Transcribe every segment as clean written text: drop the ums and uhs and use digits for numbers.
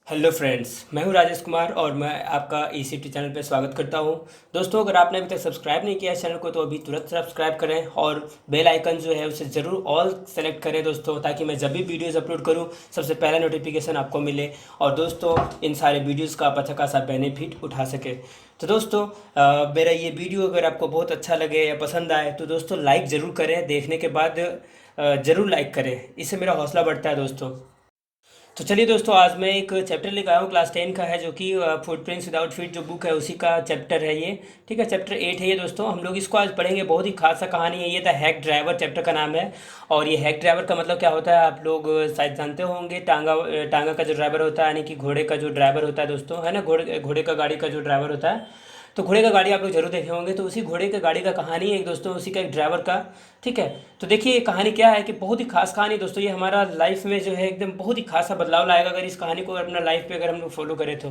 Hello friends, मैं हूं राजेश कुमार और मैं आपका ईसीटी चैनल पर स्वागत करता हूं। दोस्तों, अगर आपने अभी तक सब्सक्राइब नहीं किया है चैनल को तो अभी तुरंत सब्सक्राइब करें और बेल आइकन जो है उसे ज़रूर ऑल सेलेक्ट करें दोस्तों, ताकि मैं जब भी वीडियोज़ अपलोड करूं सबसे पहला नोटिफिकेशन आपको मिले और दोस्तों इन सारे वीडियोज़ का आप अच्छा खासा बेनिफिट उठा सके। तो दोस्तों, मेरा ये वीडियो अगर आपको बहुत अच्छा लगे या पसंद आए तो दोस्तों लाइक ज़रूर करें। देखने के बाद ज़रूर लाइक करें, इससे मेरा हौसला बढ़ता है दोस्तों। तो चलिए दोस्तों, आज मैं एक चैप्टर लेकर आया हूँ क्लास 10 का है, जो कि फुटप्रिंट्स विदाउट फीट जो बुक है उसी का चैप्टर है ये। ठीक है, चैप्टर 8 है ये दोस्तों। हम लोग इसको आज पढ़ेंगे। बहुत ही खासा कहानी है ये। द हैक ड्राइवर चैप्टर का नाम है। और ये हैक ड्राइवर का मतलब क्या होता है आप लोग शायद जानते होंगे। टांगा का जो ड्राइवर होता है, यानी कि घोड़े का जो ड्राइवर होता है दोस्तों, है ना, घोड़े घोड़े का गाड़ी का जो ड्राइवर होता है। तो घोड़े का गाड़ी आप लोग जरूर देखे होंगे। तो उसी घोड़े का गाड़ी का कहानी है एक दोस्तों, उसी का एक ड्राइवर का। ठीक है, तो देखिए ये कहानी क्या है कि बहुत ही खास कहानी दोस्तों। ये हमारा लाइफ में जो है एकदम बहुत ही खासा बदलाव लाएगा अगर इस कहानी को अपना लाइफ पे अगर हम लोग फॉलो करें तो।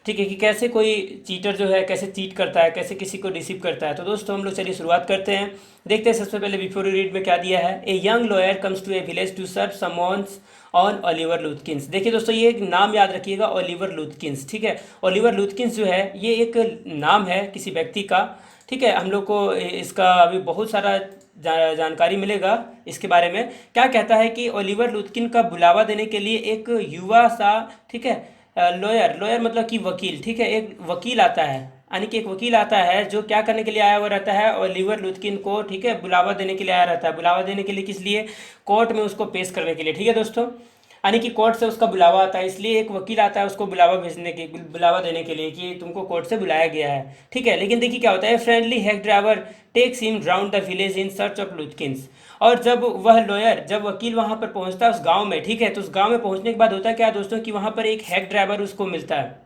ठीक है, कि कैसे कोई चीटर जो है कैसे चीट करता है, कैसे किसी को डिसीव करता है। तो दोस्तों हम लोग चलिए शुरुआत करते हैं। देखते हैं सबसे पहले बिफोर रीड में क्या दिया है। A young lawyer comes to a village to serve summons on Oliver Luthkins. देखिए दोस्तों, ये एक नाम याद रखिएगा, ओलिवर लुथकिंस। ठीक है, ओलिवर लुथकिंस जो है ये एक नाम है किसी व्यक्ति का। ठीक है, हम लोग को इसका अभी बहुत सारा जानकारी मिलेगा इसके बारे में। क्या कहता है कि ओलिवर लुथकिन का बुलावा देने के लिए एक युवा सा, ठीक है, लॉयर, लॉयर मतलब कि वकील। ठीक है, एक वकील आता है, यानी कि एक वकील आता है जो क्या करने के लिए आया हुआ रहता है, ओलिवर लुथकिन को, ठीक है, बुलावा देने के लिए आया रहता है। बुलावा देने के लिए किस लिए? कोर्ट में उसको पेश करने के लिए। ठीक है दोस्तों, यानी कि कोर्ट से उसका बुलावा आता है, इसलिए एक वकील आता है उसको बुलावा देने के लिए कि तुमको कोर्ट से बुलाया गया है। ठीक है, लेकिन देखिए क्या होता है। Friendly hack driver takes him round the village in search of Luthkins. और जब वह लॉयर, जब वकील वहां पर पहुंचता है उस गांव में, ठीक है, तो उस गांव में पहुंचने के बाद होता है क्या दोस्तों कि वहां पर एक हैक ड्राइवर उसको मिलता है,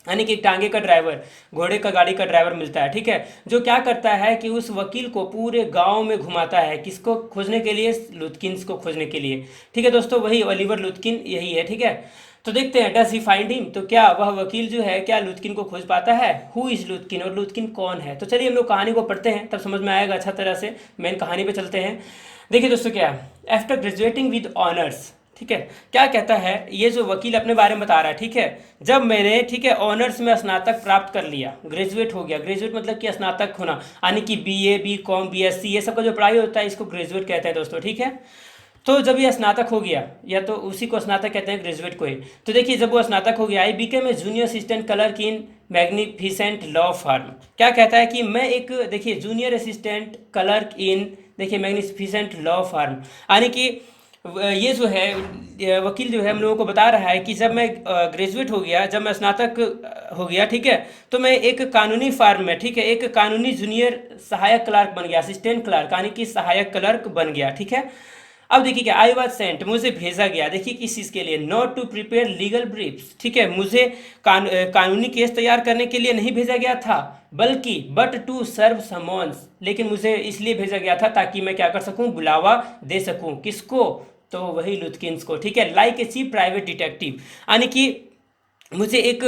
यानी कि टांगे का ड्राइवर, घोड़े का गाड़ी का ड्राइवर मिलता है। ठीक है, जो क्या करता है कि उस वकील को पूरे गांव में घुमाता है, किसको खोजने के लिए? लुथकिंस को खोजने के लिए। ठीक है दोस्तों, वही ओलिवर लुथकिन यही है। ठीक है, तो देखते हैं डज ही फाइंड हिम। तो क्या वह वकील जो है क्या लुथकिन को खोज पाता है? हु इज लुथकिन, और लुथकिन कौन है? तो चलिए हम लोग कहानी को पढ़ते हैं, तब समझ में आएगा अच्छा तरह से। मेन कहानी पे चलते हैं। देखिए दोस्तों क्या है, आफ्टर ग्रेजुएटिंग विद ऑनर्स। ठीक है, क्या कहता है ये जो वकील अपने बारे में बता रहा है। ठीक है, जब मैंने, ठीक है, ऑनर्स में स्नातक प्राप्त कर लिया, ग्रेजुएट हो गया। ग्रेजुएट मतलब कि स्नातक होना, यानी कि बीए, बीकॉम, बीएससी, ये सब का जो पढ़ाई होता है इसको ग्रेजुएट कहते हैं दोस्तों। ठीक है, तो जब ये स्नातक हो गया, या तो उसी को स्नातक कहते हैं, ग्रेजुएट को ही। तो देखिए जब वो स्नातक हो गया, I became a junior assistant clerk in magnificent law firm. क्या कहता है कि मैं एक, देखिए, जूनियर असिस्टेंट क्लर्क इन, देखिए, मैग्निफिसेंट लॉ फर्म, यानी कि ये जो है वकील जो है हम लोगों को बता रहा है कि जब मैं ग्रेजुएट हो गया, जब मैं स्नातक हो गया, ठीक है, तो मैं एक कानूनी फार्म में, ठीक है, एक कानूनी जूनियर सहायक क्लर्क बन गया, असिस्टेंट क्लर्क, यानी कि सहायक क्लर्क बन गया। ठीक है, अब देखिए क्या, आई वॉज सेंट, मुझे भेजा गया, देखिए किस चीज़ के लिए? Not to prepare legal briefs. ठीक है, मुझे कानूनी केस तैयार करने के लिए नहीं भेजा गया था, बल्कि बट टू सर्व समॉन्स, लेकिन मुझे इसलिए भेजा गया था ताकि मैं क्या कर सकूं? बुलावा दे सकूं। किसको? तो वही लुथकिंस को। ठीक है, like a chief private detective, यानी कि मुझे एक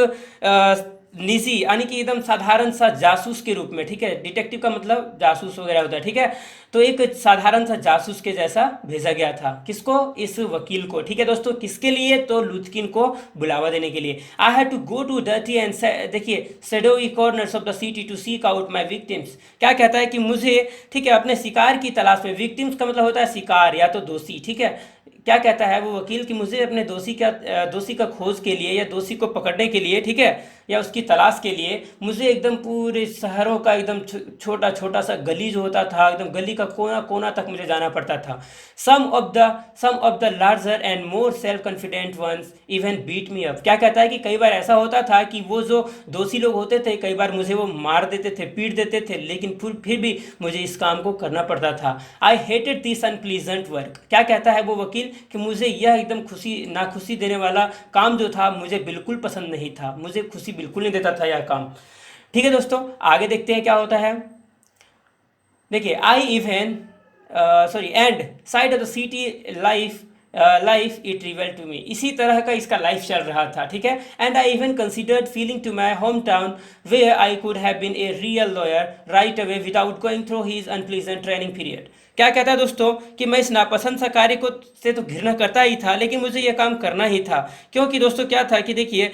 निजी, यानी कि एकदम साधारण सा जासूस के रूप में। ठीक है, डिटेक्टिव का मतलब जासूस वगैरह होता है। ठीक है, तो एक साधारण सा जासूस के जैसा भेजा गया था। किसको? इस वकील को। ठीक है दोस्तों, किसके लिए? तो लुथकिन को बुलावा देने के लिए। I have to go to dirty end, देखिए, shadowy corners of the city to seek out my victims. क्या कहता है कि मुझे, ठीक है, अपने शिकार की तलाश में, विक्टिम्स का मतलब होता है शिकार या तो दोषी। ठीक है, क्या कहता है वो वकील कि मुझे अपने दोषी का खोज के लिए या दोषी को पकड़ने के लिए, ठीक है, या उसकी तलाश के लिए मुझे एकदम पूरे शहरों का एकदम छोटा छोटा सा गली जो होता था, एकदम गली का कोना कोना तक मुझे जाना पड़ता था। Some of the larger and more self confident ones even beat me up. क्या कहता है कि कई बार ऐसा होता था कि वो जो दोषी लोग होते थे, कई बार मुझे वो मार देते थे, पीट देते थे, लेकिन फिर भी मुझे इस काम को करना पड़ता था। I hated this unpleasant work. क्या कहता है वो वकील कि मुझे यह एकदम नाखुशी देने वाला काम जो था मुझे बिल्कुल पसंद नहीं था, मुझे खुशी बिल्कुल नहीं देता था यह काम। ठीक है दोस्तों, आगे देखते हैं क्या होता है। देखिए, I even sorry and side of the city life life it reveal to me. इसी तरह का इसका लाइफ चल रहा था, ठीक है। And I even considered feeling to my home town where I could have been a real lawyer right away without going through his unpleasant training period. क्या कहता है दोस्तों कि मैं इस नापसंद सा कार्य को से तो घृणा करता ही था, लेकिन मुझे यह काम करना ही था, क्योंकि दोस्तों क्या था कि देखिए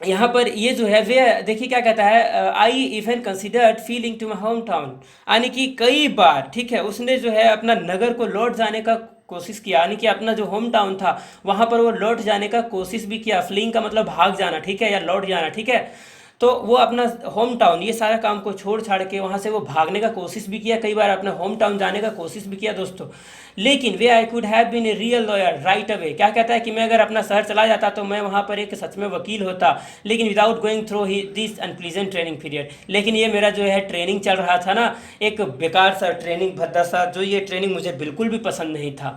यहाँ पर ये जो है वे देखिए क्या कहता है, I even considered feeling to my home town, यानी कि कई बार, ठीक है, उसने जो है अपना नगर को लौट जाने का कोशिश किया, यानी कि अपना जो होम टाउन था वहाँ पर वो लौट जाने का कोशिश भी किया। फ्लिंग का मतलब भाग जाना, ठीक है, या लौट जाना, ठीक है। तो वो अपना होम टाउन ये सारा काम को छोड़ छाड़ के वहाँ से वो भागने का कोशिश भी किया, कई बार अपने होम टाउन जाने का कोशिश भी किया दोस्तों। लेकिन way I could have been a real lawyer right away, क्या कहता है कि मैं अगर अपना शहर चला जाता तो मैं वहाँ पर एक सच में वकील होता, लेकिन without going through he this unpleasant training period. लेकिन ये मेरा जो है ट्रेनिंग चल रहा था ना, एक बेकार सा ट्रेनिंग, भद्दा सा, जो ये ट्रेनिंग मुझे बिल्कुल भी पसंद नहीं था,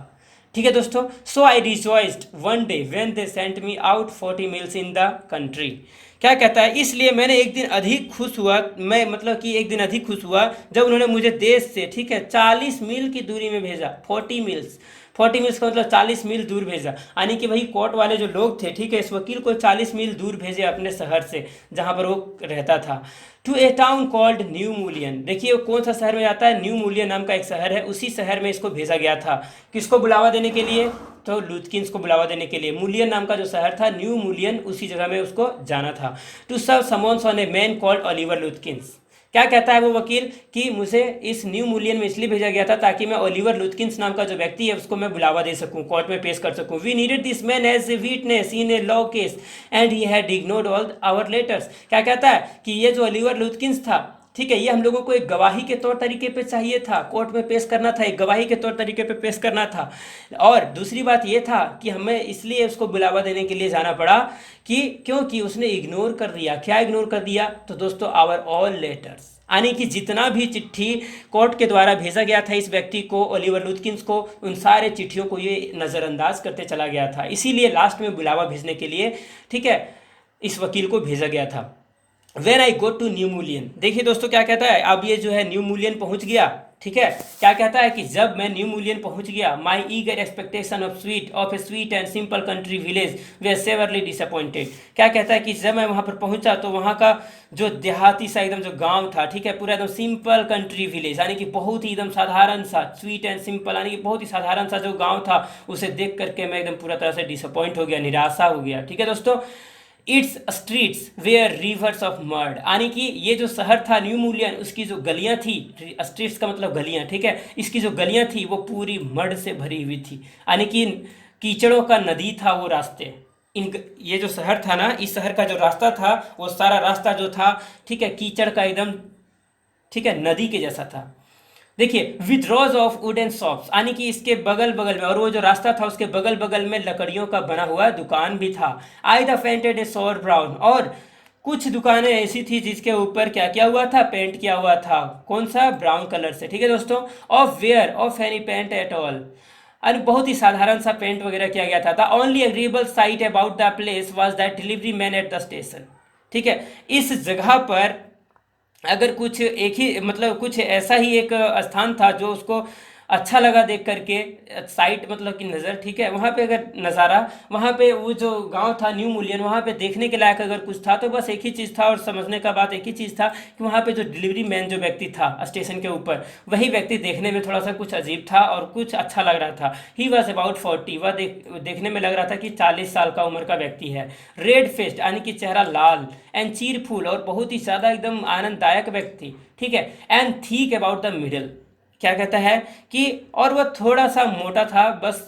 ठीक है दोस्तों। So I rejoiced one day when they sent me out 40 miles in the country. क्या कहता है, इसलिए मैंने एक दिन अधिक खुश हुआ, मैं मतलब कि एक दिन अधिक खुश हुआ जब उन्होंने मुझे देश से, ठीक है, 40 मील की दूरी में भेजा। 40 मील्स का मतलब 40 मील दूर भेजा, यानी कि भाई कोर्ट वाले जो लोग थे, ठीक है, इस वकील को 40 मील दूर भेजे अपने शहर से जहाँ पर वो रहता था, to a town called New Mullion. देखिए वो कौन सा शहर में जाता है, न्यू मूलियन नाम का एक शहर है, उसी शहर में इसको भेजा गया था। किसको बुलावा देने के लिए, तो लुथकिंस को बुलावा देने के लिए। मूलियन नाम का जो शहर था, न्यू मूलियन, उसी जगह में उसको जाना था। To serve summons on a man called Oliver Luthkins. क्या कहता है वो वकील कि मुझे इस न्यू मूलियन में इसलिए भेजा गया था ताकि मैं ओलिवर लुथकिंस नाम का जो व्यक्ति है उसको मैं बुलावा दे सकूं, कोर्ट में पेश कर सकूं। We needed this man as a witness in a law case and he had ignored all our letters. क्या कहता है कि ये जो ओलिवर लुथकिंस था, ठीक है, ये हम लोगों को एक गवाही के तौर तरीके पे चाहिए था, कोर्ट में पेश करना था, एक गवाही के तौर तरीके पे पेश करना था। और दूसरी बात ये था कि हमें इसलिए उसको बुलावा देने के लिए जाना पड़ा कि क्योंकि उसने इग्नोर कर दिया। क्या इग्नोर कर दिया, तो दोस्तों आवर ऑल लेटर्स, यानी कि जितना भी चिट्ठी कोर्ट के द्वारा भेजा गया था इस व्यक्ति को, ओलिवर लुथकिंस को, उन सारे चिट्ठियों को ये नज़रअंदाज करते चला गया था। इसीलिए लास्ट में बुलावा भेजने के लिए, ठीक है, इस वकील को भेजा गया था। When I go to New Mullion, देखिए दोस्तों क्या कहता है, अब ये जो है न्यू मूलियन पहुंच गया, ठीक है। क्या कहता है कि जब मैं न्यू मूलियन पहुंच गया, my eager expectation of a sweet and simple country village were severely disappointed. क्या कहता है कि जब मैं वहां पर पहुंचा तो वहां का जो देहाती सा एकदम जो गांव था, ठीक है, पूरा एकदम सिंपल कंट्री विलेज, यानी कि बहुत ही एकदम साधारण सा, स्वीट एंड सिंपल, यानी कि बहुत ही साधारण सा जो गाँव था, उसे देख करके मैं एकदम पूरा तरह से डिसअपॉइंट हो गया, निराशा हो गया, ठीक है दोस्तों। Its streets were rivers of mud, यानी कि ये जो शहर था न्यू मूलियन, उसकी जो गलियां थी, स्ट्रीट्स का मतलब गलियां, ठीक है, इसकी जो गलियां थी वो पूरी मर्ड से भरी हुई थी, यानी कि कीचड़ों का नदी था वो रास्ते। ये जो शहर था ना, इस शहर का जो रास्ता था, वो सारा रास्ता जो था, ठीक है, कीचड़ का एकदम, ठीक है, नदी के जैसा था। देखिए with rose of wooden shops, यानी कि इसके बगल बगल में, और वो जो रास्ता था उसके बगल बगल में लकड़ियों का बना हुआ दुकान भी था। आई द पेंटेड ए सोर ब्राउन, और कुछ दुकानें ऐसी थी जिसके ऊपर क्या किया हुआ था, पेंट किया हुआ था, कौन सा, ब्राउन कलर से, ठीक है दोस्तों। Of where of any paint at all, और बहुत ही साधारण सा पेंट वगैरह किया गया था। The only agreeable site about the place was that delivery man at the station, ठीक है। इस जगह पर अगर कुछ एक ही मतलब कुछ ऐसा ही एक स्थान था जो उसको अच्छा लगा देख करके, साइट मतलब कि नज़र, ठीक है, वहाँ पे अगर नज़ारा, वहाँ पे वो जो गांव था न्यू मूलियन, वहाँ पे देखने के लायक अगर कुछ था तो बस एक ही चीज़ था, और समझने का बात एक ही चीज़ था कि वहाँ पे जो डिलीवरी मैन जो व्यक्ति था स्टेशन के ऊपर, वही व्यक्ति देखने में थोड़ा सा कुछ अजीब था और कुछ अच्छा लग रहा था। ही वॉज अबाउट 40, वह देखने में लग रहा था कि 40 साल का उम्र का व्यक्ति है। रेड फेस्ड, यानी कि चेहरा लाल, एंड चीरफुल, और बहुत ही ज़्यादा एकदम आनंददायक व्यक्ति, ठीक है। And thick about the middle, क्या कहता है कि और वह थोड़ा सा मोटा था, बस,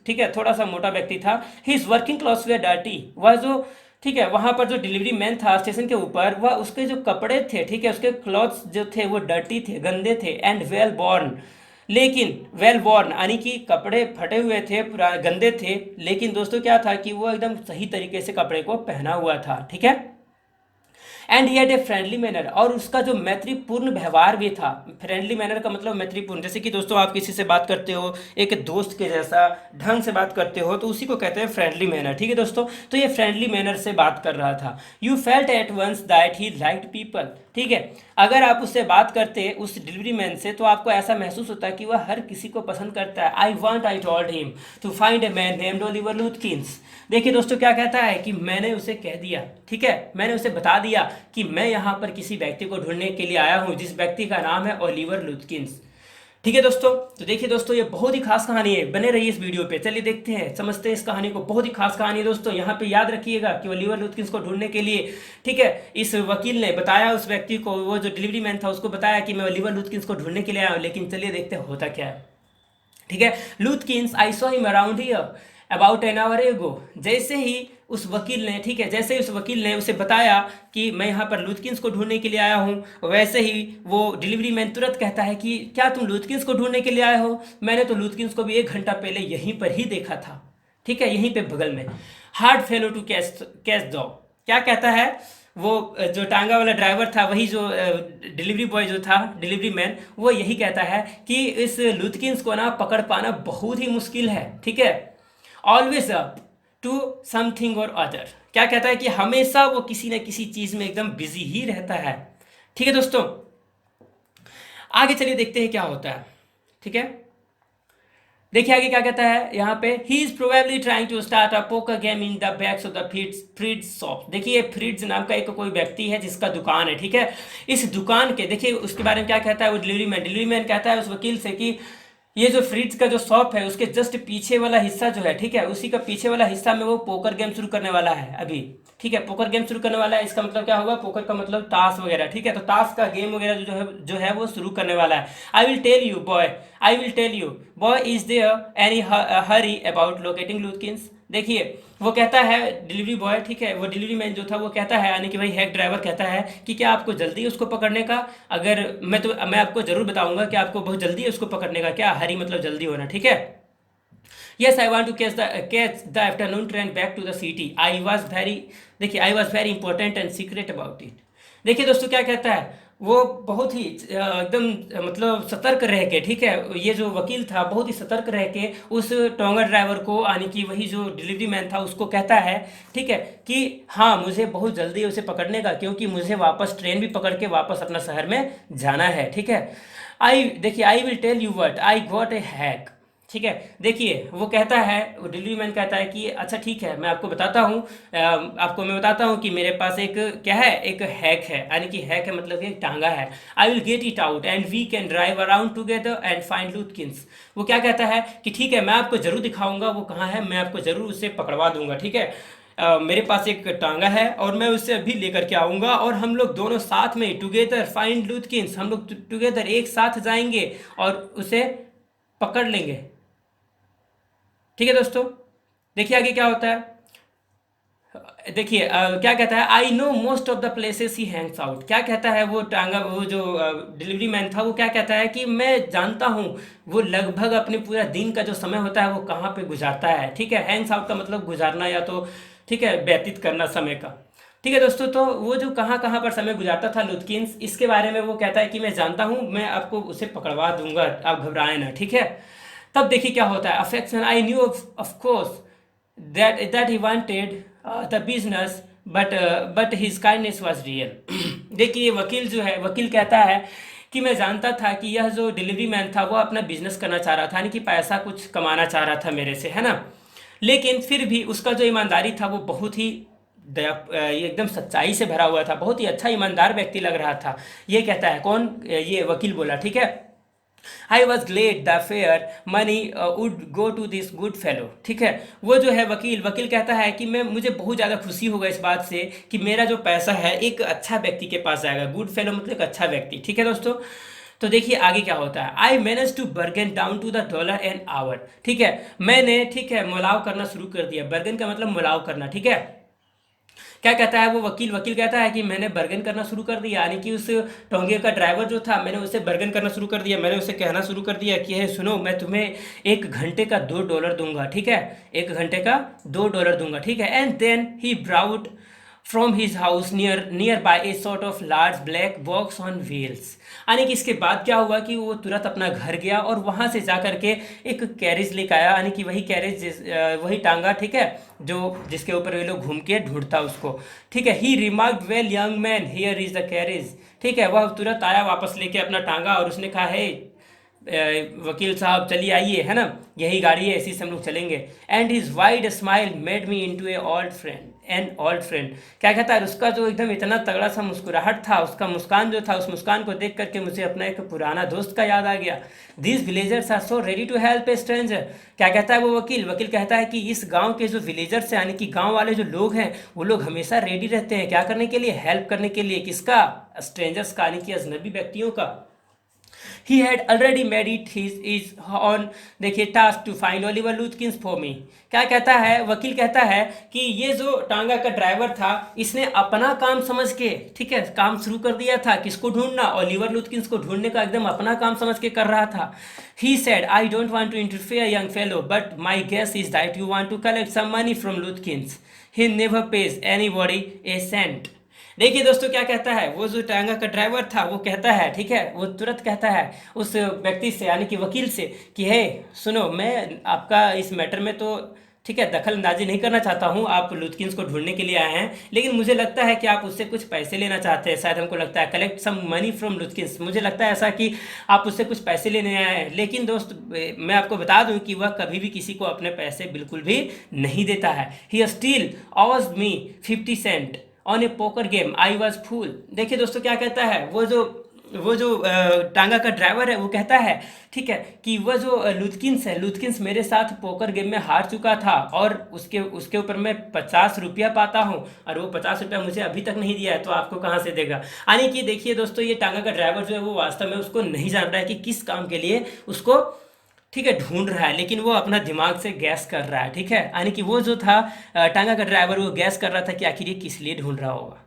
ठीक है, थोड़ा सा मोटा व्यक्ति था। हिज वर्किंग क्लॉथ्स वे डर्टी, वह जो, ठीक है, वहां पर जो डिलीवरी मैन था स्टेशन के ऊपर, वह उसके जो कपड़े थे, ठीक है, उसके क्लॉथ्स जो थे वो डर्टी थे, गंदे थे। एंड वेल बॉर्न, लेकिन वेल बॉर्न, यानी कि कपड़े फटे हुए थे, पुराने गंदे थे, लेकिन दोस्तों क्या था कि वो एकदम सही तरीके से कपड़े को पहना हुआ था, ठीक है। And he had a friendly manner, और उसका जो मैत्रीपूर्ण व्यवहार भी था। फ्रेंडली मैनर का मतलब मैत्रीपूर्ण, जैसे कि दोस्तों आप किसी से बात करते हो एक दोस्त के जैसा ढंग से बात करते हो तो उसी को कहते हैं फ्रेंडली मैनर, ठीक है दोस्तों। तो ये फ्रेंडली मैनर से बात कर रहा था। You felt at once that he liked people, ठीक है। अगर आप उससे बात करते उस डिलीवरी मैन से तो आपको ऐसा महसूस होता है कि वह हर किसी को पसंद करता है। I told him to find a man named Oliver Luthkins. देखिए दोस्तों क्या कहता है कि मैंने उसे कह दिया, ठीक है, मैंने उसे बता दिया कि मैं यहाँ पर किसी व्यक्ति को ढूंढने के लिए आया हूँ जिस व्यक्ति का नाम है ओलिवर लुथकिंस, ठीक है दोस्तों। तो देखिए दोस्तों ये बहुत ही खास कहानी है, बने रहिए इस वीडियो पे। चलिए देखते हैं, समझते हैं इस कहानी को। बहुत ही खास कहानी है दोस्तों। यहाँ पे याद रखिएगा कि ओलिवर लुथकिंस को ढूंढने के लिए, ठीक है, इस वकील ने बताया उस व्यक्ति को, वो जो डिलीवरी मैन था उसको बताया कि मैं ओलिवर लुथकिंस को ढूंढने के लिए आया हूँ। लेकिन चलिए देखते हैं होता क्या है, ठीक है। Luthkins I saw him around here about an hour ago. जैसे ही उस वकील ने, ठीक है, जैसे ही उस वकील ने उसे बताया कि मैं यहाँ पर लुथकिंस को ढूंढने के लिए आया हूँ, वैसे ही वो डिलीवरी मैन तुरंत कहता है कि क्या तुम लुथकिंस को ढूंढने के लिए आए हो? मैंने तो लुथकिंस को भी 1 घंटा पहले यहीं पर ही देखा था, ठीक है, यहीं पे बगल में। हार्ड फेलो टू कैच दो। क्या कहता है वो जो टांगा वाला ड्राइवर था, वही जो डिलीवरी बॉय जो था, डिलीवरी मैन, वो यही कहता है कि इस लुथकिंस को ना पकड़ पाना बहुत ही मुश्किल है, ठीक है। ऑलवेज अप टू समथिंग और अदर। क्या कहता है कि हमेशा वो किसी न किसी चीज में एकदम बिजी ही रहता है, ठीक है दोस्तों। आगे चलिए देखते हैं क्या होता है, ठीक है। देखिए आगे क्या कहता है यहाँ पे, he is probably trying to start a poker game in the backs of the Fridd's shop. देखिए फ्रिड्स नाम का एक कोई व्यक्ति है जिसका दुकान है, ठीक है। इस दुकान के, देखिए उसके बारे में क्या कहता है वो डिलीवरी मैन कहता है उस वकील से कि ये जो फ्रिज का जो शॉप है उसके जस्ट पीछे वाला हिस्सा जो है, ठीक है, उसी का पीछे वाला हिस्सा में वो पोकर गेम शुरू करने वाला है अभी, ठीक है। पोकर गेम शुरू करने वाला है, इसका मतलब क्या होगा, पोकर का मतलब ताश वगैरह, ठीक है। तो ताश का गेम वगैरह जो है वो शुरू करने वाला है। I will tell you boy is there any hurry about locating Luthkins. देखिए वो कहता है डिलीवरी बॉय, ठीक है, वो डिलीवरी मैन जो था वो कहता है, यानी कि भाई हैक ड्राइवर कहता है कि क्या आपको जल्दी है उसको पकड़ने का? अगर मैं आपको जरूर बताऊंगा कि आपको बहुत जल्दी है उसको पकड़ने का। क्या हरी मतलब जल्दी होना, ठीक है। Yes I want to catch the afternoon train back to the city. I was very important and secret about it. देखिए दोस्तों क्या कहता है, वो बहुत ही एकदम मतलब सतर्क रह के, ठीक है, ये जो वकील था बहुत ही सतर्क रह के उस टोंगा ड्राइवर को, यानी कि वही जो डिलीवरी मैन था उसको कहता है, ठीक है, कि हाँ मुझे बहुत जल्दी है उसे पकड़ने का, क्योंकि मुझे वापस ट्रेन भी पकड़ के वापस अपना शहर में जाना है, ठीक है। I will tell you what I got a hack, ठीक है। देखिए वो कहता है, वो डिलीवरी मैन कहता है कि अच्छा ठीक है मैं आपको बताता हूँ, मैं बताता हूँ कि मेरे पास एक क्या है, एक हैक है, यानी कि हैक है मतलब एक टांगा है। I will get it out and we can drive around together and find Luthkins. वो क्या कहता है कि ठीक है मैं आपको जरूर दिखाऊंगा वो कहाँ है, मैं आपको जरूर उससे पकड़वा दूंगा, ठीक है। मेरे पास एक टांगा है और मैं उससे अभी लेकर के आऊँगा और हम लोग दोनों साथ में टुगेदर फाइंड लुथकिंस, हम लोग टुगेदर एक साथ जाएंगे और उसे पकड़ लेंगे, ठीक है दोस्तों। देखिए आगे क्या होता है। देखिए क्या कहता है, I know most of the places he Hanks out. क्या कहता है वो वो जो डिलीवरी मैन था वो क्या कहता है कि मैं जानता हूँ वो लगभग अपने पूरा दिन का जो समय होता है वो कहाँ पे गुजारता है, ठीक है। हैंग्स आउट का मतलब गुजारना या तो, ठीक है, व्यतीत करना समय का, ठीक है दोस्तों। तो वो जो कहाँ कहाँ पर समय गुजारता था लुथकिंस, इसके बारे में वो कहता है कि मैं जानता हूँ, मैं आपको उसे पकड़वा दूंगा, आप घबराएं ना, ठीक है। तब देखिए क्या होता है, affection. I knew of course that he wanted the business but his kindness was real. देखिए वकील जो है, वकील कहता है कि मैं जानता था कि यह जो डिलीवरी मैन था वो अपना बिजनेस करना चाह रहा था, यानी कि पैसा कुछ कमाना चाह रहा था मेरे से, है ना। लेकिन फिर भी उसका जो ईमानदारी था वो बहुत ही ये एकदम सच्चाई से भरा हुआ था, बहुत ही अच्छा ईमानदार व्यक्ति लग रहा था। ये कहता है कौन, ये वकील बोला, ठीक है। I was glad the fare money would go to this good fellow, ठीक है। वो जो है वकील कहता है कि मुझे बहुत ज़्यादा खुशी होगा इस बात से कि मेरा जो पैसा है एक अच्छा व्यक्ति के पास जाएगा। गुड फेलो मतलब एक अच्छा व्यक्ति, ठीक है दोस्तों। तो देखिए आगे क्या होता है, I manage to bargain down to the dollar an hour, ठीक है, मैंने, ठीक है, मोलाव करना शुरू कर दिया। बर्गेन का मतलब मोलाव करना, ठीक है। क्या कहता है वो वकील कहता है कि मैंने बर्गन करना शुरू कर दिया, यानी कि उस टोंगे का ड्राइवर जो था मैंने उसे बर्गन करना शुरू कर दिया। मैंने उसे कहना शुरू कर दिया कि है सुनो मैं तुम्हें 1 घंटे का $2 दूंगा, ठीक है, 1 घंटे का $2 दूंगा, ठीक है। And then he brought from his house near by a sort of large black box on wheels. यानी कि इसके बाद क्या हुआ कि वो तुरंत अपना घर गया और वहाँ से जा करके एक कैरेज लेकर आया, यानी कि वही कैरेज वही टांगा, ठीक है, जो जिसके ऊपर वे लोग घूम के ढूंढता उसको, ठीक है। He remarked well young man here is the carriage, ठीक है। वह तुरंत आया वापस लेके अपना टांगा और उसने कहा है वकील साहब चलिए आइए, है ना, यही गाड़ी है, इसी से हम लोग चलेंगे। And his wide smile made me into A old friend, an old friend. क्या कहता है, उसका जो एकदम इतना तगड़ा सा मुस्कुराहट था, उसका मुस्कान जो था, उस मुस्कान को देख करके मुझे अपना एक पुराना दोस्त का याद आ गया। These villagers are so ready to help a stranger. क्या कहता है वो वकील कहता है कि इस गांव के जो विलेजर्स हैं, यानी कि गांव वाले जो लोग हैं, वो लोग हमेशा रेडी रहते हैं क्या करने के लिए, हेल्प करने के लिए। किसका, स्ट्रेंजर्स का, यानी कि अजनबी व्यक्तियों का। He had already made it his on देखिए task to find Oliver Luthkins for me. क्या कहता है वकील, कहता है कि ये जो टांगा का ड्राइवर था, इसने अपना काम समझ के, ठीक है, काम शुरू कर दिया था। किसको ढूंढना, ओलिवर लुथकिंस को ढूंढने का एकदम अपना काम समझ के कर रहा था। He said, I don't want to interfere young fellow, but my guess is that you want to collect some money from Lutkins. He never pays anybody a cent. देखिए दोस्तों क्या कहता है, वो जो टांगा का ड्राइवर था वो कहता है, ठीक है, वो तुरंत कहता है उस व्यक्ति से, यानी कि वकील से, कि हे सुनो, मैं आपका इस मैटर में तो, ठीक है, दखल अंदाजी नहीं करना चाहता हूँ। आप लुथकिंस को ढूंढने के लिए आए हैं, लेकिन मुझे लगता है कि आप उससे कुछ पैसे लेना चाहते हैं। शायद हमको लगता है कलेक्ट सम मनी फ्रॉम लुथकिंस, मुझे लगता है ऐसा कि आप उससे कुछ पैसे लेने आए हैं। लेकिन दोस्त मैं आपको बता दूं कि वह कभी भी किसी को अपने पैसे बिल्कुल भी नहीं देता है। He still owes me 50 cent on a poker game, I was fool. देखिए दोस्तों क्या कहता है, वो जो टांगा का ड्राइवर है वो कहता है, ठीक है, कि वह जो लुथकिंस है, लुथकिंस मेरे साथ पोकर गेम में हार चुका था और उसके ऊपर मैं 50 रुपया पाता हूँ और वो 50 रुपया मुझे अभी तक नहीं दिया है, तो आपको कहाँ से देगा। यानी कि देखिए दोस्तों, ये टांगा का ड्राइवर जो है वो वास्तव में उसको नहीं जान रहा है कि किस काम के लिए उसको, ठीक है, ढूंढ रहा है, लेकिन वो अपना दिमाग से गैस कर रहा है, ठीक है। यानी कि वो जो था टांगा का ड्राइवर, वो गैस कर रहा था कि आखिर ये किस लिए ढूंढ रहा होगा।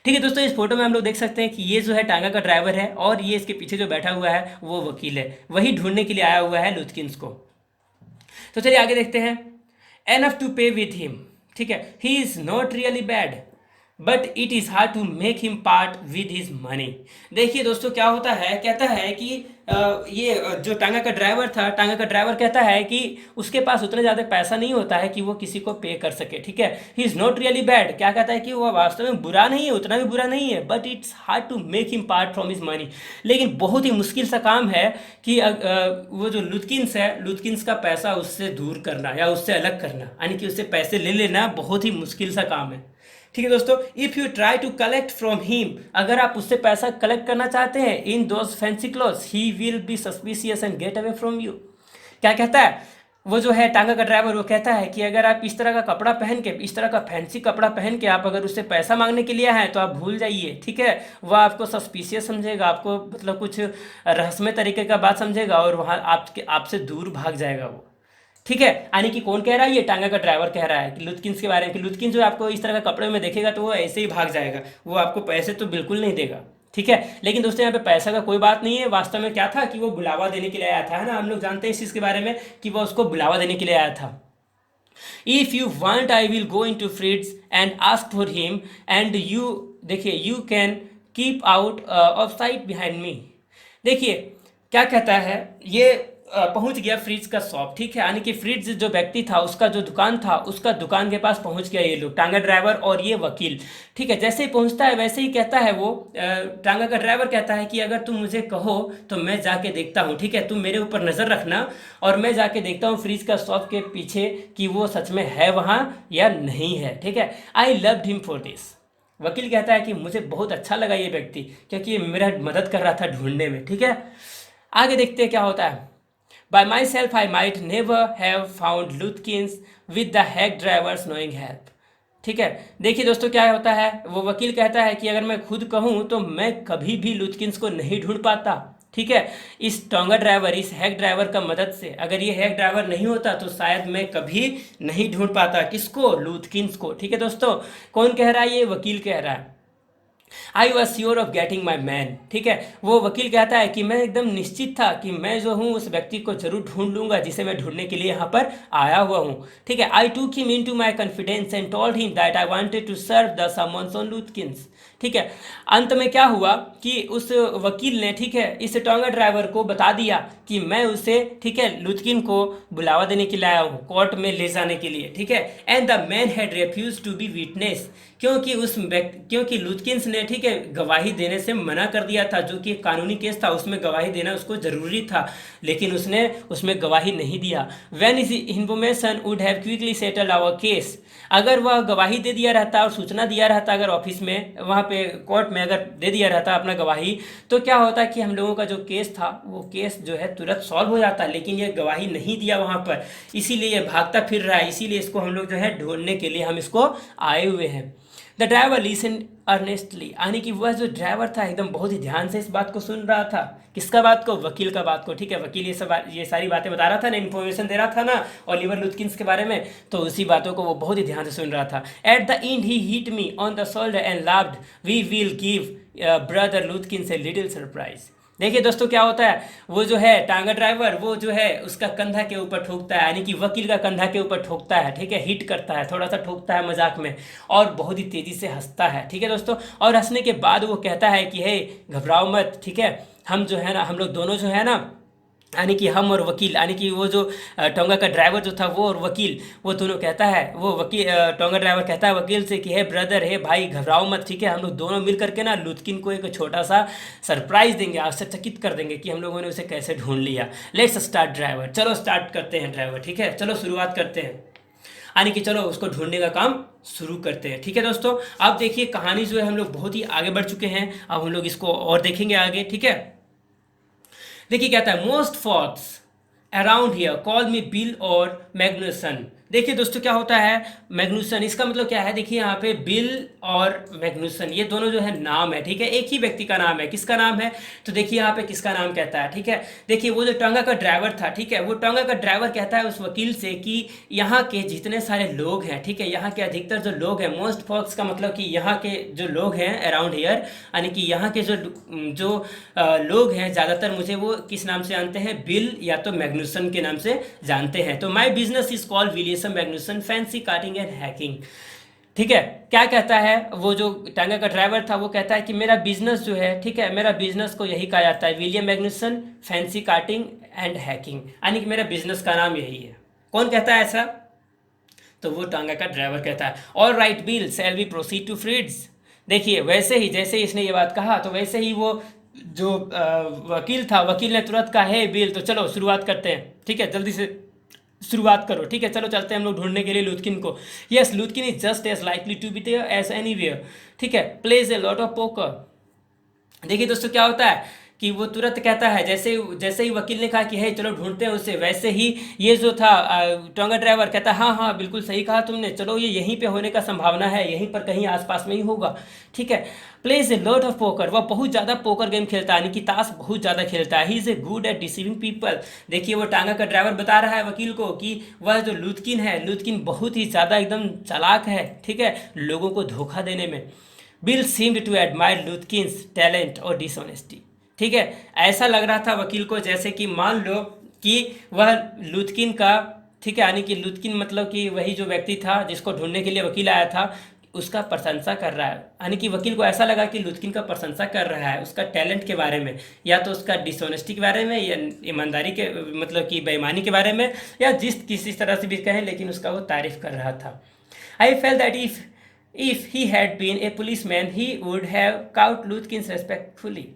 ठीक है दोस्तों, इस फोटो में हम लोग देख सकते हैं कि ये जो है टांगा का ड्राइवर है और ये इसके पीछे जो बैठा हुआ है वो वकील है, वही ढूंढने के लिए आया हुआ है लुथकिंस को। तो चलिए आगे देखते हैं। Enough to pay with him, ठीक है, he is not really bad but it is hard to make him part with his money. देखिए दोस्तों क्या होता है, कहता है कि ये जो टांगा का ड्राइवर था, टांगा का ड्राइवर कहता है कि उसके पास उतना ज़्यादा पैसा नहीं होता है कि वो किसी को पे कर सके, ठीक है। He is not really bad, क्या कहता है कि वो वास्तव में बुरा नहीं है, उतना भी बुरा नहीं है, but it's hard to make him part from his money. लेकिन बहुत ही मुश्किल सा काम है कि वो जो लुथकिंस है, लुथकिंस का पैसा उससे दूर करना या उससे अलग करना, यानी कि उससे पैसे ले लेना बहुत ही मुश्किल सा काम है। ठीक है दोस्तों, if you try to collect from him, अगर आप उससे पैसा कलेक्ट करना चाहते हैं in those fancy clothes, he will be suspicious and get away from you. क्या कहता है वो जो है टांगा का ड्राइवर, वो कहता है कि अगर आप इस तरह का कपड़ा पहन के, इस तरह का फैंसी कपड़ा पहन के आप अगर उससे पैसा मांगने के लिए हैं तो आप भूल जाइए, ठीक है। वह आपको सस्पिशियस समझेगा, आपको मतलब कुछ रहस्यमय तरीके का बात समझेगा और वहाँ आपसे दूर भाग जाएगा वो, ठीक है। यानी कि कौन कह रहा है, ये टांगा का ड्राइवर कह रहा है कि लुथकिंस के बारे में, कि लुथकिंस जो आपको इस तरह का कपड़े में देखेगा तो वो ऐसे ही भाग जाएगा, वो आपको पैसे तो बिल्कुल नहीं देगा, ठीक है। लेकिन दोस्तों यहाँ पे पैसा का कोई बात नहीं है, वास्तव में क्या था कि वो बुलावा देने के लिए आया था, है ना। हम लोग जानते हैं इस चीज़ के बारे में कि वो उसको बुलावा देने के लिए आया था। If you want I will go into Fritz's and ask for him and you, देखिए, you can keep out of sight behind me. देखिए क्या कहता है, ये पहुंच गया फ्रिज का शॉप, ठीक है। यानी कि फ्रिज जो व्यक्ति था, उसका जो दुकान था, उसका दुकान के पास पहुंच गया ये लोग, टांगा ड्राइवर और ये वकील, ठीक है। जैसे ही पहुंचता है वैसे ही कहता है वो टांगा का ड्राइवर कहता है कि अगर तुम मुझे कहो तो मैं जाके देखता हूँ, ठीक है, तुम मेरे ऊपर नज़र रखना और मैं जाके देखता हूँ फ्रिज का शॉप के पीछे कि वो सच में है वहाँ या नहीं है, ठीक है। I loved him for this. वकील कहता है कि मुझे बहुत अच्छा लगा ये व्यक्ति, क्योंकि ये मेरा मदद कर रहा था ढूंढने में, ठीक है। आगे देखते हैं क्या होता है। By myself, I might never have found Lutkins with the hack drivers knowing help. ठीक है, देखिए दोस्तों क्या होता है, वो वकील कहता है कि अगर मैं खुद कहूँ तो मैं कभी भी लुथकिंस को नहीं ढूंढ पाता, ठीक है। इस टांगा ड्राइवर, इस हैक ड्राइवर का मदद से, अगर ये हैक ड्राइवर नहीं होता तो शायद मैं कभी नहीं ढूंढ पाता, किसको, लुथकिंस को, ठीक है दोस्तों। कौन कह रहा है, ये वकील कह रहा है। I was sure of getting my man. ठीक है, वो वकील कहता है कि मैं एकदम निश्चित था कि मैं जो हूँ उस व्यक्ति को जरूर ढूंढ लूंगा जिसे मैं ढूंढने के लिए यहाँ पर आया हुआ हूँ। ठीक है, I took him into my confidence and told him that I wanted to serve the summons on Luthkins. ठीक है, अंत में क्या हुआ कि उस वकील ने, ठीक है, इस टोंगा ड्राइवर को बता दिया कि मैं उसे, ठीक है, लुथकिन को बुलावा देने के लिए आया हूँ, कोर्ट में ले जाने के लिए। ठीक है, and the man had refuse to be witness, क्योंकि लुथकिंस ने, ठीक है, गवाही देने से मना कर दिया था। जो कि कानूनी केस था उसमें गवाही देना उसको जरूरी था, लेकिन उसने उसमें गवाही नहीं दिया। When is information would have quickly settled our case, अगर वह गवाही दे दिया रहता और सूचना दिया रहता, अगर ऑफिस में, वहाँ पे कोर्ट में अगर दे दिया रहता अपना गवाही, तो क्या होता कि हम लोगों का जो केस था वो केस जो है तुरंत सॉल्व हो जाता। लेकिन ये गवाही नहीं दिया वहाँ पर, इसीलिए ये भागता फिर रहा है, इसीलिए इसको हम लोग जो है ढूंढने के लिए हम इसको आए हुए हैं। द ड्राइवर लिसन अर्नेस्टली, यानी कि वह जो ड्राइवर था एकदम बहुत ही ध्यान से इस बात को सुन रहा था। किसका बात को? वकील का बात को। ठीक है, वकील ये सारी बातें बता रहा था ना, इन्फॉर्मेशन दे रहा था ना ओलिवर लुथकिंस के बारे में, तो उसी बातों को वो बहुत ही ध्यान से सुन रहा था। At the end he hit me on the shoulder and laughed, we will give brother Luthkins a little surprise. देखिए दोस्तों क्या होता है, वो जो है टांगा ड्राइवर, वो जो है उसका कंधा के ऊपर ठोकता है, यानी कि वकील का कंधा के ऊपर ठोकता है। ठीक है, हिट करता है, थोड़ा सा ठोकता है मजाक में, और बहुत ही तेजी से हंसता है। ठीक है दोस्तों, और हंसने के बाद वो कहता है कि हे घबराओ मत, ठीक है, हम जो है ना, हम लोग दोनों जो है ना, यानी कि हम और वकील, यानी कि वो जो टोंगा का ड्राइवर जो था वो और वकील, वो दोनों कहता है, वो वकील टोंगा ड्राइवर कहता है वकील से कि हे ब्रदर, हे भाई, घबराओ मत। ठीक है, हम लोग दोनों मिल करके ना लुथकिन को एक छोटा सा सरप्राइज देंगे, आश्चर्यचकित कर देंगे कि हम लोगों ने उसे कैसे ढूंढ लिया। लेट्स स्टार्ट ड्राइवर, चलो स्टार्ट करते हैं ड्राइवर। ठीक है, चलो शुरुआत करते हैं, यानी कि चलो उसको ढूंढने का काम शुरू करते हैं। ठीक है दोस्तों, अब देखिए कहानी जो है हम लोग बहुत ही आगे बढ़ चुके हैं, अब हम लोग इसको और देखेंगे आगे। ठीक है, देखिए कहता है most folks around here call me Bill और मैग्नुसन। देखिए दोस्तों क्या होता है मैग्नुसन, इसका मतलब क्या है, देखिए यहाँ पे बिल और मैग्नुसन ये दोनों जो है नाम है। ठीक है, एक ही व्यक्ति का नाम है। किसका नाम है? तो देखिए यहाँ पे किसका नाम कहता है। ठीक है, देखिए वो जो टोंगा का ड्राइवर था, ठीक है, वो टोंगा का ड्राइवर कहता है उस वकील से कि यहाँ के जितने सारे लोग हैं, ठीक है, यहाँ के अधिकतर जो लोग हैं, मोस्ट फॉक्स का मतलब कि यहाँ के जो लोग हैं अराउंड हियर, यानी कि यहाँ के जो लोग हैं ज़्यादातर मुझे वो किस नाम से जानते हैं, बिल या तो मैग्नुसन के नाम से जानते हैं। तो my business is called William Magnuson fancy carting and hacking. ठीक है, क्या कहता है वो जो टांगा का ड्राइवर था, वो कहता है कि मेरा बिजनेस जो है, ठीक है, मेरा बिजनेस को यही कहा जाता है, William Magnuson fancy carting and hacking, यानी कि मेरा बिजनेस का नाम यही है। कौन कहता है ऐसा? तो वो टांगा का ड्राइवर कहता है। All right Bill, shall we proceed to Fritz's. देखिए वैसे ही जैसे ही इसने ये बात कहा, तो वैसे ही वो जो वकील था, वकील ने तुरंत कहा है बिल, तो चलो शुरुआत करते हैं। ठीक है, जल्दी से शुरुआत करो। ठीक है, चलो चलते हैं हम लोग ढूंढने के लिए लुथकिन को। Yes, Luthkin is just as likely to be there as anywhere. ठीक है, plays a lot of poker. देखिए दोस्तों क्या होता है कि वो तुरंत कहता है, जैसे ही वकील ने कहा कि है चलो ढूंढते हैं उसे, वैसे ही ये जो था टोंगा ड्राइवर कहता है हाँ हाँ बिल्कुल सही कहा तुमने, चलो ये यहीं पे होने का संभावना है, यहीं पर कहीं आसपास में ही होगा। ठीक है, plays a lot of poker, वह बहुत ज़्यादा पोकर गेम खेलता है, यानी कि ताश बहुत ज़्यादा खेलता है। He is a good at deceiving people. देखिए वो टांगा का ड्राइवर बता रहा है वकील को कि वह जो लुथकिन है, लुथकिन बहुत ही ज़्यादा एकदम चालाक है, ठीक है, लोगों को धोखा देने में। Bill seemed to admire Luthkins' talent और डिसऑनेस्टी। ठीक है, ऐसा लग रहा था वकील को जैसे कि मान लो कि वह लुथकिन का, ठीक है, यानी कि लुथकिन मतलब कि वही जो व्यक्ति था जिसको ढूंढने के लिए वकील आया था, उसका प्रशंसा कर रहा है। यानी कि वकील को ऐसा लगा कि लुथकिन का प्रशंसा कर रहा है उसका टैलेंट के बारे में, या तो उसका डिसऑनेस्टी के बारे में, या ईमानदारी के मतलब कि बेईमानी के बारे में, या जिस किसी तरह से भी कहें, लेकिन उसका वो तारीफ कर रहा था। I felt that if he had been a policeman he would have caught Luthkins respectfully.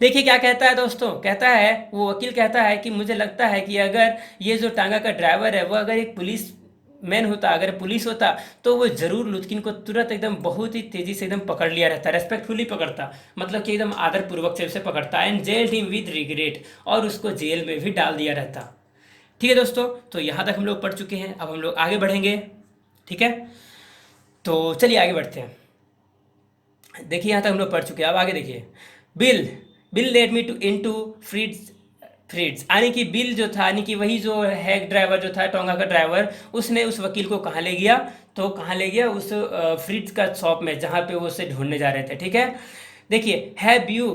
देखिए क्या कहता है दोस्तों, कहता है वो वकील कहता है कि मुझे लगता है कि अगर ये जो टांगा का ड्राइवर है वो अगर एक पुलिस मैन होता, अगर पुलिस होता, तो वो जरूर लुथकिन को तुरंत एकदम बहुत ही तेजी से एकदम पकड़ लिया रहता, रेस्पेक्टफुली पकड़ता, मतलब कि एकदम आदरपूर्वक से उसे पकड़ता, and gelled him with regret, और उसको जेल में भी डाल दिया रहता। ठीक है दोस्तों, तो यहाँ तक हम लोग पढ़ चुके हैं, अब हम लोग आगे बढ़ेंगे। ठीक है, तो चलिए आगे बढ़ते हैं। देखिए यहाँ तक हम लोग पढ़ चुके हैं, अब आगे देखिए। बिल लेड मी इनटू फ्रीड्स, यानी कि बिल जो था, यानी कि वही जो हैक ड्राइवर जो था टोंगा का ड्राइवर, उसने उस वकील को कहाँ ले गया, तो कहाँ ले गया, उस फ्रिज का शॉप में जहाँ पे वो उसे ढूंढने जा रहे थे। ठीक है, देखिए, have you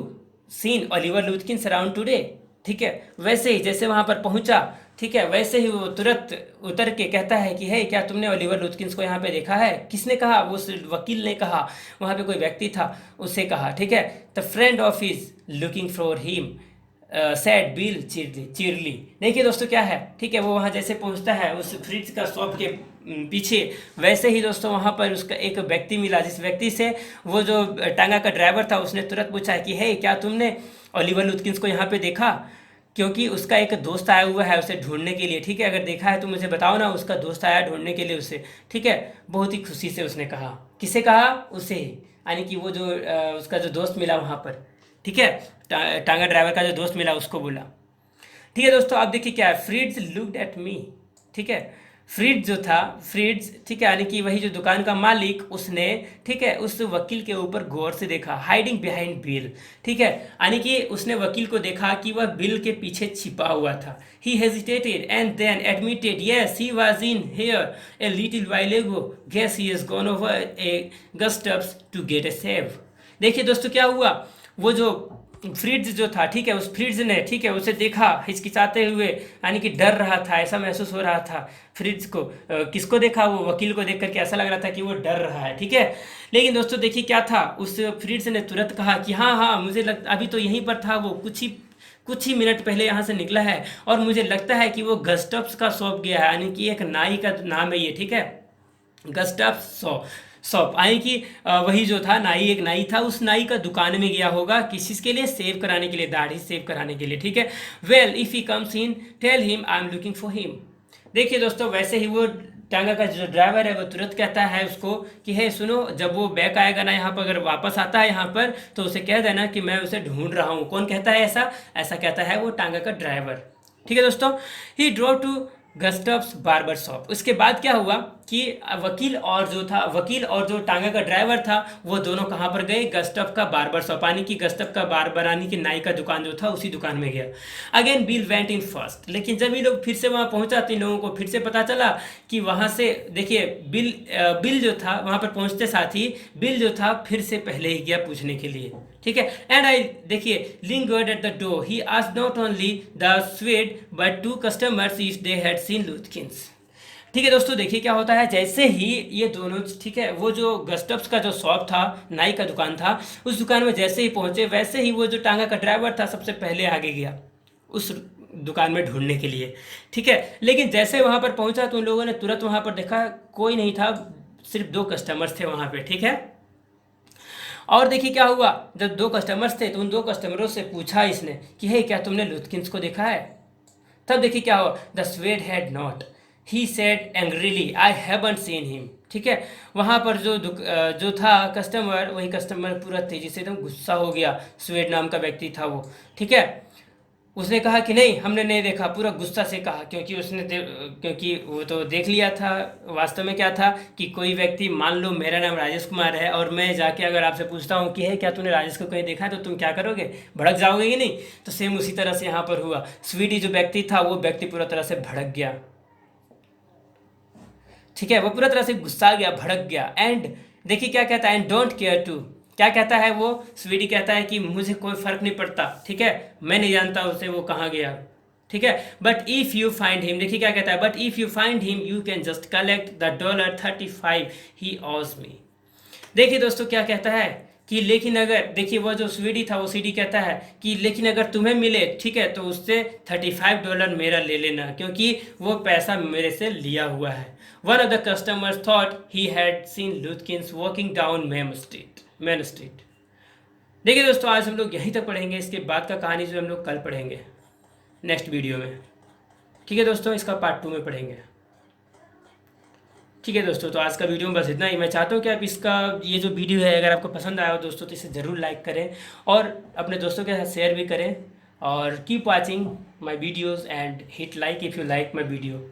seen Oliver Luthkins around today. ठीक है, वैसे ही जैसे वहाँ पर पहुँचा, ठीक है, वैसे ही वो तुरंत उतर के कहता है कि है क्या तुमने ओलिवर लुथकिंस को यहाँ पे देखा है। किसने कहा, वो उस वकील ने कहा, वहाँ पे कोई व्यक्ति था उससे कहा। ठीक है, the friend of is looking for him said Bill cheerily. देखिए दोस्तों क्या है, ठीक है, वो वहाँ जैसे पहुँचता है उस फ्रिज का शॉप के पीछे, वैसे ही दोस्तों वहाँ पर उसका एक व्यक्ति मिला, जिस व्यक्ति से वो जो टांगा का ड्राइवर था उसने तुरंत पूछा कि हे क्या तुमने ओलिवर लुथकिंस को यहाँ पे देखा, क्योंकि उसका एक दोस्त आया हुआ है उसे ढूंढने के लिए। ठीक है, अगर देखा है तो मुझे बताओ ना, उसका दोस्त आया ढूंढने के लिए उसे। ठीक है, बहुत ही खुशी से उसने कहा। किसे कहा, उसे, यानी कि वो जो उसका जो दोस्त मिला वहाँ पर। ठीक है, टांगा ड्राइवर का जो दोस्त मिला उसको बोला। ठीक है दोस्तों, अब देखिए क्या है, फ्रिड्स लुक्ड एट मी। ठीक है, फ्रिड्स जो था, फ्रिड्स, ठीक है, यानी कि वही जो दुकान का मालिक, उसने, ठीक है, उस वकील के ऊपर गौर से देखा, हाइडिंग बिहाइंड बिल। ठीक है, यानी कि उसने वकील को देखा कि वह बिल के पीछे छिपा हुआ था। He hesitated and then admitted, yes he was in here a little while ago, guess he has gone over to Gustaf's to get a shave. देखिए दोस्तों क्या हुआ, वो जो फ्रिड्स जो था, ठीक है, उस फ्रिड्स ने, ठीक है, उसे देखा हिचकिचाते हुए, यानी कि डर रहा था, ऐसा महसूस हो रहा था फ्रिड्स को। किसको देखा, वो वकील को देख करके ऐसा लग रहा था कि वो डर रहा है। ठीक है, लेकिन दोस्तों देखिए क्या था, उस फ्रिड्स ने तुरंत कहा कि हाँ हाँ मुझे अभी तो यहीं पर था, वो कुछ ही मिनट पहले यहाँ से निकला है, और मुझे लगता है कि वो गस्टप्स का शॉप गया है, यानी कि एक नाई का नाम है ये। ठीक है, गस्टप्स शॉप, यानी कि वही जो था नाई, एक नाई था, उस नाई का दुकान में गया होगा, किसी के लिए, सेव कराने के लिए, दाढ़ी सेव कराने के लिए। ठीक है, well if he comes in tell him I am looking for him. देखिए दोस्तों, वैसे ही वो टांगा का जो ड्राइवर है वो तुरंत कहता है उसको कि हे सुनो, जब वो बैक आएगा ना यहाँ पर, अगर वापस आता है यहाँ पर, तो उसे कह देना कि मैं उसे ढूंढ रहा हूँ। कौन कहता है ऐसा, ऐसा कहता है वो टांगा का ड्राइवर। ठीक है दोस्तों, ही ड्रोव टू गस्टप्स बार्बर शॉप। उसके बाद क्या हुआ कि वकील और जो टांगा का ड्राइवर था, वो दोनों कहाँ पर गए, गस्टप का बार्बर शॉप, यानी कि गस्टप का बार्बर, यानी कि नाई का दुकान जो था, उसी दुकान में गया। Again bill went in first, लेकिन जब ये लोग फिर से वहाँ पहुँचा तो इन लोगों को फिर से पता चला कि वहाँ से, देखिए, बिल जो था वहाँ पर पहुँचते साथ ही बिल जो था फिर से पहले ही गया पूछने के लिए। ठीक है, एंड आई, देखिए, lingered at the door, he asked not only the Swede but two customers if they had seen Lutkins। ठीक है दोस्तों, देखिए क्या होता है, जैसे ही ये दोनों, ठीक है, वो जो गस्टप्स का जो शॉप था, नाई का दुकान था, उस दुकान में जैसे ही पहुंचे, वैसे ही वो जो टांगा का ड्राइवर था सबसे पहले आगे गया उस दुकान में ढूंढने के लिए। ठीक है, लेकिन जैसे वहाँ पर पहुंचा तो उन लोगों ने तुरंत वहाँ पर देखा कोई नहीं था, सिर्फ 2 कस्टमर्स थे वहाँ पे। ठीक है, और देखिए क्या हुआ, जब 2 कस्टमर्स थे तो उन 2 कस्टमरों से पूछा इसने कि हे क्या तुमने लुथकिंस को देखा है। तब देखिए क्या हुआ, the swayed had not, he said angrily I haven't seen him. ठीक है, वहाँ पर जो था कस्टमर, वही कस्टमर पूरा तेजी से एकदम गुस्सा हो गया, स्वेड नाम का व्यक्ति था वो। ठीक है, उसने कहा कि नहीं हमने नहीं देखा, पूरा गुस्सा से कहा, क्योंकि वो तो देख लिया था। वास्तव में क्या था कि कोई व्यक्ति, मान लो मेरा नाम राजेश कुमार है और मैं जाके अगर आपसे पूछता हूँ कि है क्या तूने राजेश को कहीं देखा है, तो तुम क्या करोगे, भड़क जाओगे कि नहीं। तो सेम उसी तरह से यहाँ पर हुआ, स्वीडी जो व्यक्ति था वो व्यक्ति पूरा तरह से भड़क गया। ठीक है, वो पूरा तरह से गुस्सा गया, भड़क गया। एंड देखिए क्या कहता है, एंड डोंट केयर टू, क्या कहता है वो, स्वीडी कहता है कि मुझे कोई फर्क नहीं पड़ता। ठीक है, मैं नहीं जानता उसे वो कहाँ गया। ठीक है, but if you find him, देखिए क्या कहता है, but if you find him you can just collect the $35 ही ऑज मी। देखिए दोस्तों क्या कहता है कि लेकिन अगर, देखिए वो जो स्वीडी था वो सीडी कहता है कि लेकिन अगर तुम्हें मिले, ठीक है, तो उससे $35 मेरा ले लेना, क्योंकि वो पैसा मेरे से लिया हुआ है। One of the customers thought he had seen Luthkins walking down Main Street. देखिए दोस्तों, आज हम लोग यहीं तक पढ़ेंगे, इसके बाद का कहानी जो हम लोग कल पढ़ेंगे नेक्स्ट वीडियो में। ठीक है दोस्तों, इसका पार्ट 2 में पढ़ेंगे। ठीक है दोस्तों, तो आज का वीडियो में बस इतना ही। मैं चाहता हूँ कि आप इसका ये जो वीडियो है अगर आपको पसंद आया हो दोस्तों, तो इसे ज़रूर लाइक करें और अपने दोस्तों के साथ शेयर भी करें, और keep watching my videos and hit like if you like my video.